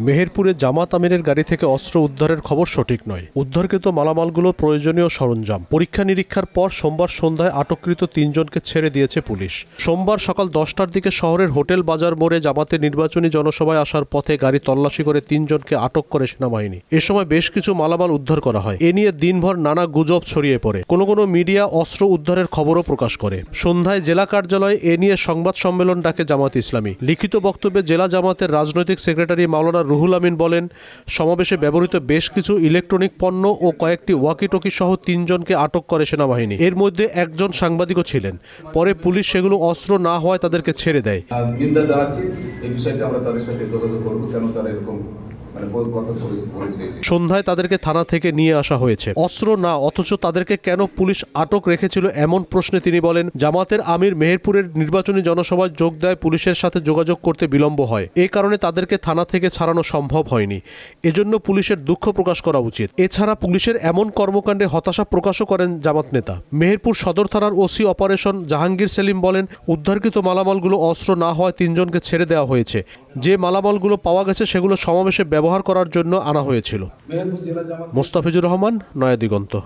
মেহেরপুরে জামাত আমিরের গাড়ি থেকে অস্ত্র উদ্ধারের খবর সঠিক নয়। উদ্ধারকৃত মালামালগুলো প্রয়োজনীয় সরঞ্জাম। পরীক্ষা নিরীক্ষার পর সোমবার সন্ধ্যায় আটককৃত ৩ জনকে ছেড়ে দিয়েছে পুলিশ। সোমবার সকাল 10টার দিকে শহরের হোটেল বাজার মোড়ে জামাতের নির্বাচনী জনসভায় আসার পথে গাড়ি তল্লাশি করে ৩ জনকে আটক করে সেনাবাহিনী। এ সময় বেশ কিছু মালামাল উদ্ধার করা হয়। এ নিয়ে দিনভর নানা গুজব ছড়িয়ে পড়ে। কোনো মিডিয়া অস্ত্র উদ্ধারের খবরও প্রকাশ করে। সন্ধ্যায় জেলা কার্যালয়ে এ নিয়ে সংবাদ সম্মেলন ডাকে জামাত ইসলামী। লিখিত বক্তব্যে জেলা জামাতের রাজনৈতিক সেক্রেটারি মাওলানা রুহুল আমিন বলেন, সমাবেশে ব্যবহৃত বেশ কিছু ইলেকট্রনিক পণ্য ও কয়েকটি ওয়াকিটকি সহ ৩ জনকে আটক করে সেনাবাহিনী। এর মধ্যে একজন সাংবাদিকও ছিলেন। পরে পুলিশ সেগুলো অস্ত্র না হওয়ায় তাদেরকে ছেড়ে দেয়। নিন্দা জানাচ্ছি, এই বিষয়টা আমরা তাদের সাথে যোগাযোগ করব, কেন তারা এরকম সন্ধ্যায় তাদেরকে থানা থেকে নিয়ে আসা হয়েছে। অস্ত্র না, অথচ তাদেরকে কেন পুলিশ আটক রেখেছিল এমন প্রশ্নে তিনি বলেন, জামাতের আমির মেহেরপুরের নির্বাচনী জনসভায় যোগ দেয়, পুলিশের সাথে যোগাযোগ করতে বিলম্ব হয়। এই কারণে তাদেরকে থানা থেকে ছাড়ানো সম্ভব হয়নি। এজন্য পুলিশের দুঃখ প্রকাশ করা উচিত। এছাড়া পুলিশের এমন কর্মকাণ্ডে হতাশা প্রকাশও করেন জামাত নেতা। মেহেরপুর সদর থানার ওসি অপারেশন জাহাঙ্গীর সেলিম বলেন, উদ্ধারকৃত মালামালগুলো অস্ত্র না হওয়ায় ৩ জনকে ছেড়ে দেওয়া হয়েছে। যে মালামালগুলো পাওয়া গেছে সেগুলো সমাবেশে ব্যবহার করার জন্য আনা হয়েছিল। মেহেরপুর জেলা জামাত মোস্তাফিজুর রহমান, নয়া দিগন্ত।